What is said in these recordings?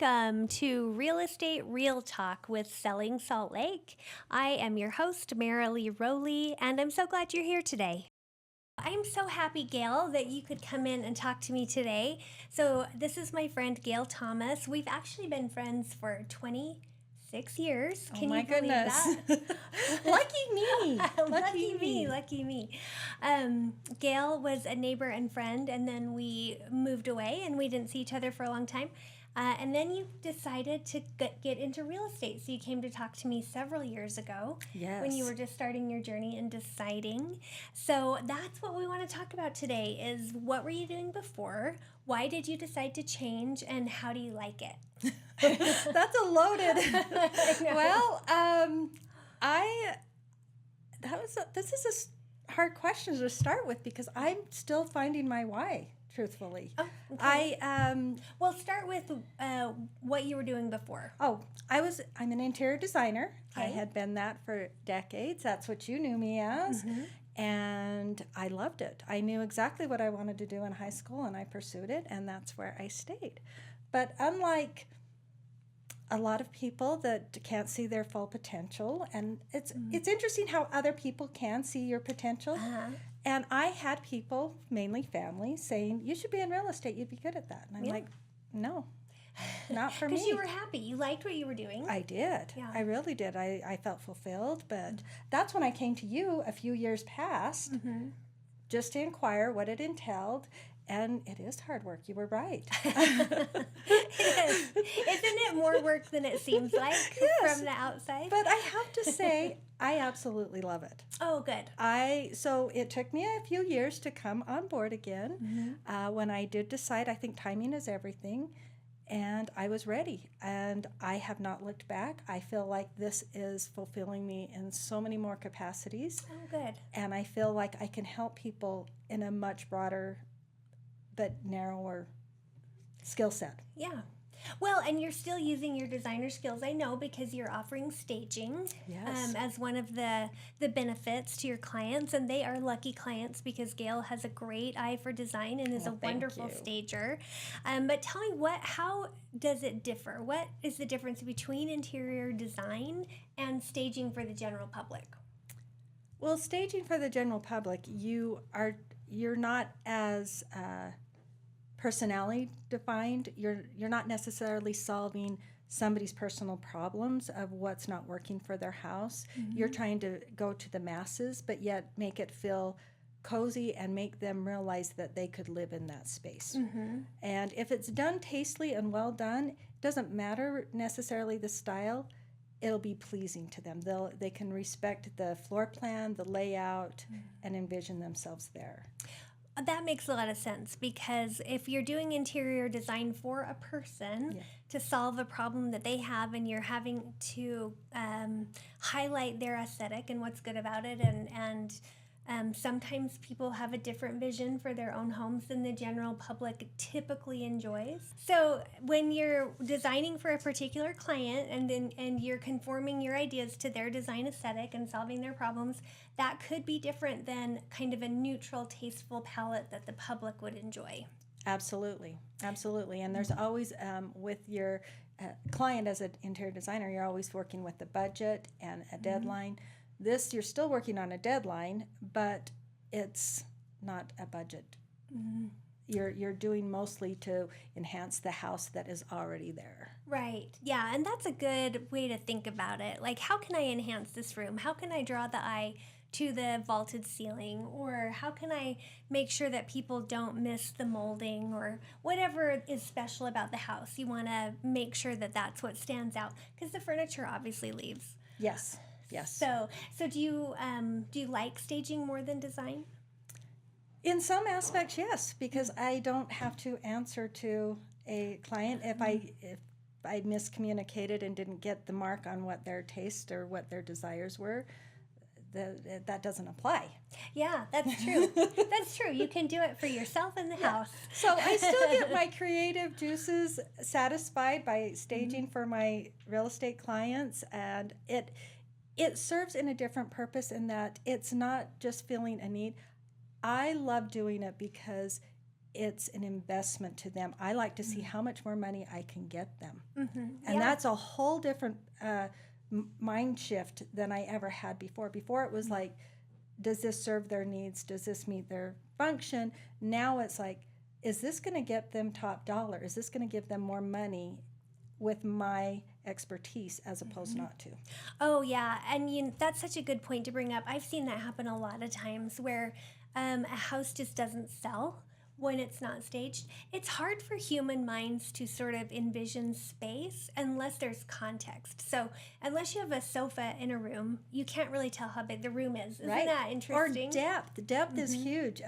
Welcome to Real Estate Real Talk with Selling Salt Lake. I am your host, Marilee Rowley, and I'm so glad you're here today. I'm so happy, Gayle, that you could come in and talk to me today. So this is my friend, Gayle Thomas. We've actually been friends for 26 years. Can you believe that? Lucky me. Lucky me. Gayle was a neighbor and friend, and then we moved away, and we didn't see each other for a long time. And then you decided to get into real estate. So you came to talk to me several years ago. Yes. When you were just starting your journey and deciding. So that's what we want to talk about today is what were you doing before? Why did you decide to change? And how do you like it? That's a loaded. Well, this is a hard question to start with because I'm still finding my why. Truthfully, okay. Well, start with what you were doing before. I'm an interior designer. Okay. I had been that for decades. That's what you knew me as. Mm-hmm. And I loved it. I knew exactly what I wanted to do in high school, and I pursued it, and that's where I stayed. But unlike a lot of people that can't see their full potential, and it's interesting how other people can see your potential. Uh-huh. And I had people, mainly family, saying, you should be in real estate. You'd be good at that. And I'm like, no, not for me. Because you were happy. You liked what you were doing. I did. Yeah. I really did. I felt fulfilled. But that's when I came to you a few years past just to inquire what it entailed. And it is hard work. You were right. It is. Isn't it more work than it seems like from the outside? But I have to say, I absolutely love it. Oh, good. So it took me a few years to come on board again. When I did decide, I think timing is everything, and I was ready. And I have not looked back. I feel like this is fulfilling me in so many more capacities. Oh, good. And I feel like I can help people in a much broader but narrower skill set. Yeah. Well, and you're still using your designer skills, I know, because you're offering staging as one of the benefits to your clients, and they are lucky clients because Gayle has a great eye for design and is a wonderful stager. But tell me, how does it differ? What is the difference between interior design and staging for the general public? Well, staging for the general public, you're not as personality defined. You're not necessarily solving somebody's personal problems of what's not working for their house. You're trying to go to the masses, but yet make it feel cozy and make them realize that they could live in that space. And if it's done tastefully and well done, it doesn't matter necessarily the style. It'll be pleasing to them. They can respect the floor plan, the layout, and envision themselves there. That makes a lot of sense because if you're doing interior design for a person to solve a problem that they have and you're having to highlight their aesthetic and what's good about it and sometimes people have a different vision for their own homes than the general public typically enjoys. So when you're designing for a particular client and you're conforming your ideas to their design aesthetic and solving their problems, that could be different than kind of a neutral, tasteful palette that the public would enjoy. Absolutely. And there's always, with your client as an interior designer, you're always working with a budget and a deadline. This, you're still working on a deadline, but it's not a budget. You're doing mostly to enhance the house that is already there. Right. Yeah, and that's a good way to think about it. Like, how can I enhance this room? How can I draw the eye to the vaulted ceiling? Or how can I make sure that people don't miss the molding or whatever is special about the house? You want to make sure that that's what stands out because the furniture obviously leaves. Yes. So do you like staging more than design? In some aspects, yes, because I don't have to answer to a client if I miscommunicated and didn't get the mark on what their taste or what their desires were. That doesn't apply. Yeah, that's true. That's true. You can do it for yourself in the house. So I still get my creative juices satisfied by staging for my real estate clients, and it serves in a different purpose in that it's not just filling a need. I love doing it because it's an investment to them. I like to see how much more money I can get them. And Yeah. that's a whole different mind shift than I ever had before. Before it was like, does this serve their needs? Does this meet their function? Now it's like, is this going to get them top dollar? Is this going to give them more money with my expertise as opposed not to? Oh, yeah. And that's such a good point to bring up. I've seen that happen a lot of times where a house just doesn't sell when it's not staged. It's hard for human minds to sort of envision space unless there's context. So unless you have a sofa in a room, you can't really tell how big the room is. Isn't that interesting? Or depth. Depth is huge.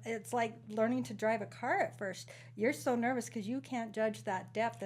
It's like learning to drive a car at first. You're so nervous because you can't judge that depth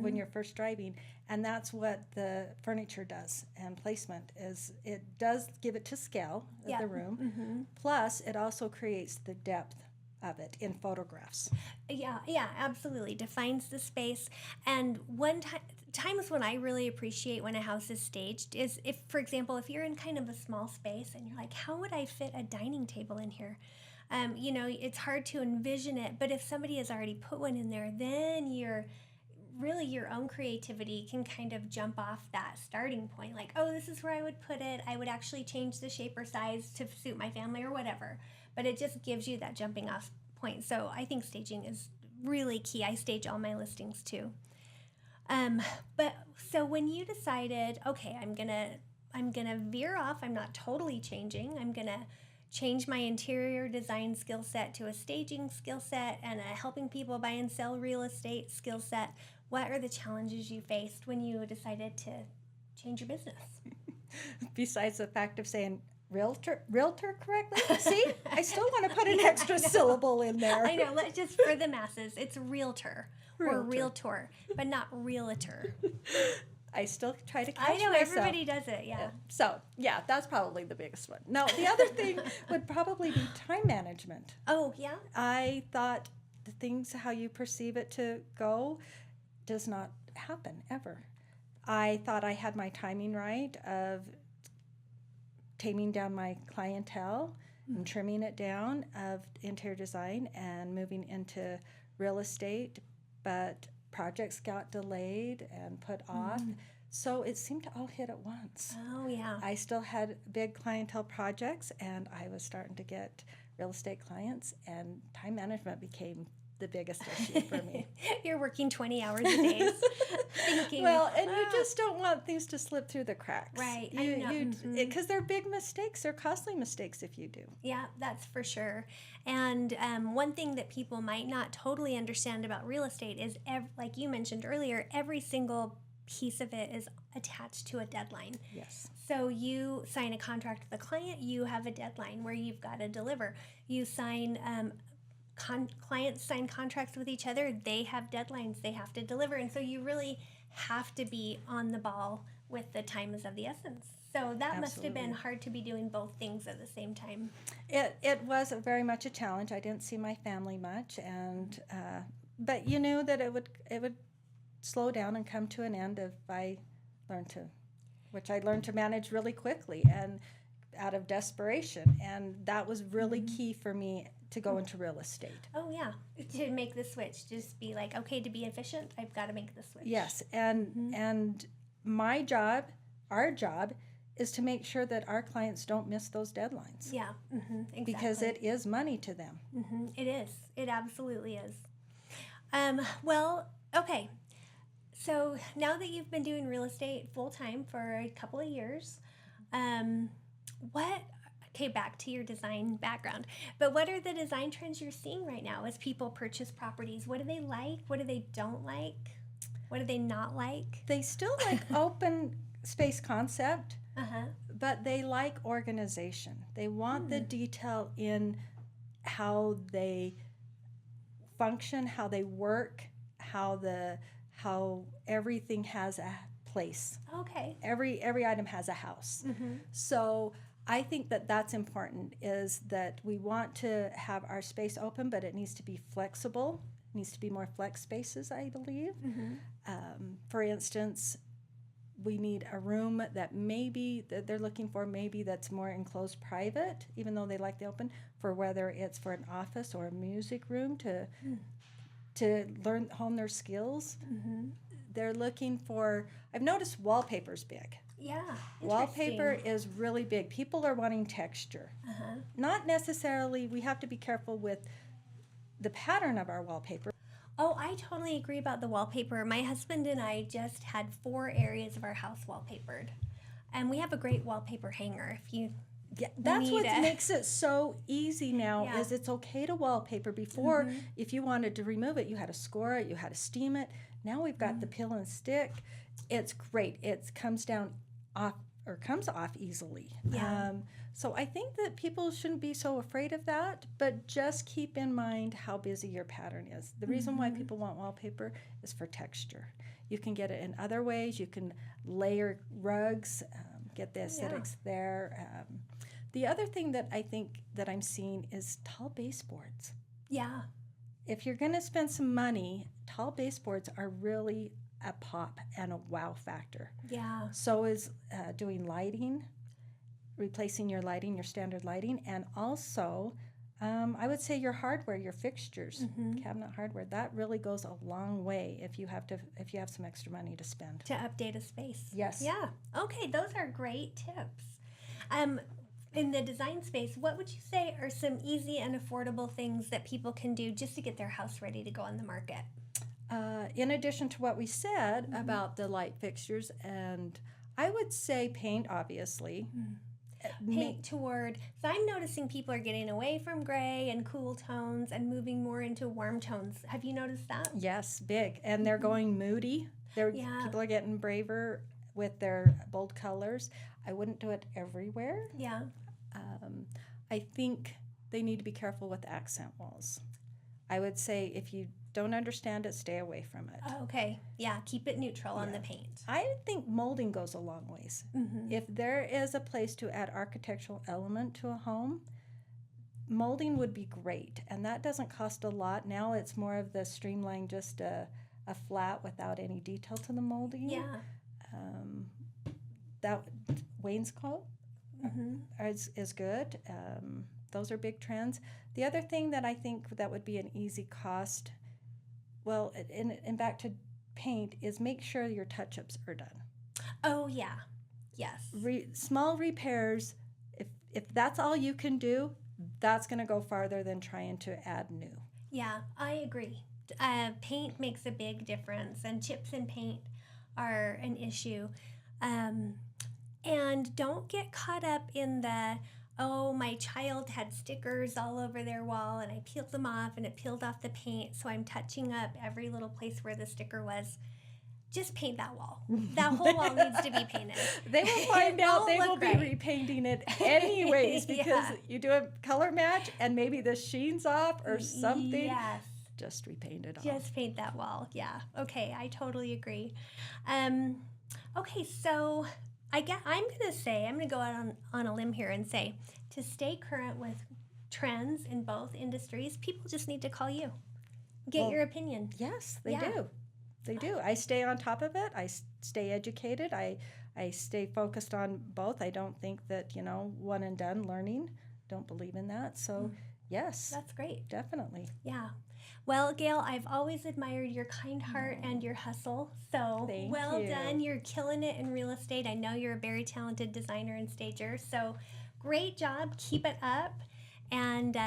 when you're first driving. And that's what the furniture does, and placement is. It does give it to scale of the room. Plus, it also creates the depth of it in photographs. Yeah, absolutely. Defines the space. And times when I really appreciate when a house is staged is if, for example, if you're in kind of a small space and you're like, how would I fit a dining table in here? It's hard to envision it, but if somebody has already put one in there, then your own creativity can kind of jump off that starting point. Like, oh, this is where I would put it. I would actually change the shape or size to suit my family or whatever. But it just gives you that jumping off point. So I think staging is really key. I stage all my listings too. But so when you decided, okay, I'm gonna veer off. I'm not totally changing. I'm gonna change my interior design skill set to a staging skill set and a helping people buy and sell real estate skill set. What are the challenges you faced when you decided to change your business? Besides the fact of saying realtor correctly? See, I still want to put an extra syllable in there. I know. Let's just, for the masses, it's realtor or realtor, but not realtor. I still try to catch I know, myself. Everybody does it, yeah. So, yeah, that's probably the biggest one. No, the other thing would probably be time management. Oh, yeah? I thought the things, how you perceive it to go, does not happen ever. I thought I had my timing right of taming down my clientele and trimming it down of interior design and moving into real estate, but projects got delayed and put off. So it seemed to all hit at once. Oh, yeah. I still had big clientele projects, and I was starting to get real estate clients, and time management became the biggest issue for me. You're working 20 hours a day thinking. Well, and you just don't want things to slip through the cracks. Right. I know. Because they're big mistakes. They're costly mistakes if you do. Yeah, that's for sure. And one thing that people might not totally understand about real estate is, like you mentioned earlier, every single piece of it is attached to a deadline. Yes. So you sign a contract with a client, you have a deadline where you've got to deliver. You sign clients sign contracts with each other, they have deadlines they have to deliver, and so you really have to be on the ball with the time is of the essence. So that must have been hard to be doing both things at the same time. It was very much a challenge. I didn't see my family much, and but you knew that it would slow down and come to an end if I learned to manage really quickly and out of desperation, and that was really key for me to go into real estate. Oh, yeah. To make the switch. Just be like, okay, to be efficient, I've got to make the switch. Yes, and my job, our job, is to make sure that our clients don't miss those deadlines. Yeah, exactly. Because it is money to them. It is. It absolutely is. Well, okay. So now that you've been doing real estate full-time for a couple of years, okay, back to your design background, but what are the design trends you're seeing right now as people purchase properties? What do they like? What do they don't like? What do they not like? They still like open space concept, but they like organization. They want the detail in how they function, how they work, how everything has a place. Okay. Every item has a house. So I think that that's important, is that we want to have our space open, but it needs to be flexible. It needs to be more flex spaces, I believe. For instance, we need a room that maybe that they're looking for, maybe that's more enclosed private, even though they like the open, for whether it's for an office or a music room to hone their skills. They're looking for, I've noticed wallpaper's big. Yeah, Wallpaper is really big. People are wanting texture. Not necessarily, we have to be careful with the pattern of our wallpaper. Oh, I totally agree about the wallpaper. My husband and I just had 4 areas of our house wallpapered. And we have a great wallpaper hanger if you that's what makes it so easy now is it's okay to wallpaper. Before, if you wanted to remove it, you had to score it, you had to steam it. Now we've got the peel and stick. It's great. It comes off easily. So I think that people shouldn't be so afraid of that, but just keep in mind how busy your pattern is. The reason why people want wallpaper is for texture. You can get it in other ways. You can layer rugs, get the aesthetics there. The other thing that I think that I'm seeing is tall baseboards. Yeah. If you're going to spend some money, tall baseboards are really a pop and a wow factor. Yeah. So is doing lighting, replacing your lighting, your standard lighting, and also I would say your hardware, your fixtures, cabinet hardware. That really goes a long way if you have some extra money to spend. To update a space. Yes. Yeah. Okay, those are great tips. In the design space, what would you say are some easy and affordable things that people can do just to get their house ready to go on the market? In addition to what we said about the light fixtures, and I would say paint, obviously. Paint toward, so I'm noticing people are getting away from gray and cool tones and moving more into warm tones. Have you noticed that? Yes, big. And they're going moody. People are getting braver with their bold colors. I wouldn't do it everywhere. Yeah. I think they need to be careful with accent walls. I would say if you don't understand it, stay away from it. Oh, okay. Yeah, keep it neutral on the paint. I think molding goes a long ways. If there is a place to add architectural element to a home, molding would be great. And that doesn't cost a lot. Now it's more of the streamlined, just a flat without any detail to the molding. Yeah. That wainscot is good. Those are big trends. The other thing that I think that would be an easy cost, well, and back to paint, is make sure your touch-ups are done. Oh, yeah. Yes. Small repairs, if that's all you can do, that's going to go farther than trying to add new. Yeah, I agree. Paint makes a big difference, and chips in paint are an issue. And don't get caught up in the, oh, my child had stickers all over their wall and I peeled them off and it peeled off the paint, so I'm touching up every little place where the sticker was. Just paint that wall. That whole wall needs to be painted. They will find out they will be repainting it anyways because you do a color match and maybe the sheen's off or something. Yes. Just repaint it off. Just paint that wall. Yeah. Okay, I totally agree. Okay, so I'm going to go out on a limb here and say, to stay current with trends in both industries, people just need to call you. Get your opinion. Yes, they do. They do. I stay on top of it. I stay educated. I stay focused on both. I don't think that, one and done learning. Don't believe in that. So, yes. That's great. Definitely. Yeah. Well, Gayle, I've always admired your kind heart and your hustle. So well done. You're killing it in real estate. I know you're a very talented designer and stager. So great job. Keep it up. And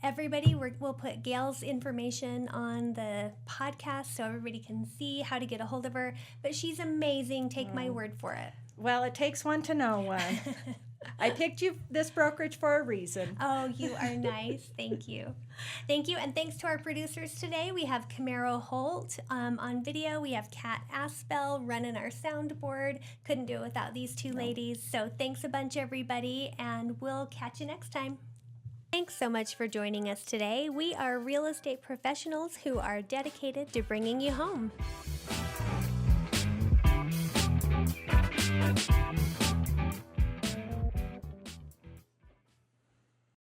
everybody, we'll put Gayle's information on the podcast so everybody can see how to get a hold of her. But she's amazing. Take my word for it. Well, it takes one to know one. I picked this brokerage for a reason. Oh, you are nice. Thank you. Thank you. And thanks to our producers today. We have Camaro Holt on video. We have Kat Aspel running our soundboard. Couldn't do it without these two ladies. So thanks a bunch, everybody. And we'll catch you next time. Thanks so much for joining us today. We are real estate professionals who are dedicated to bringing you home.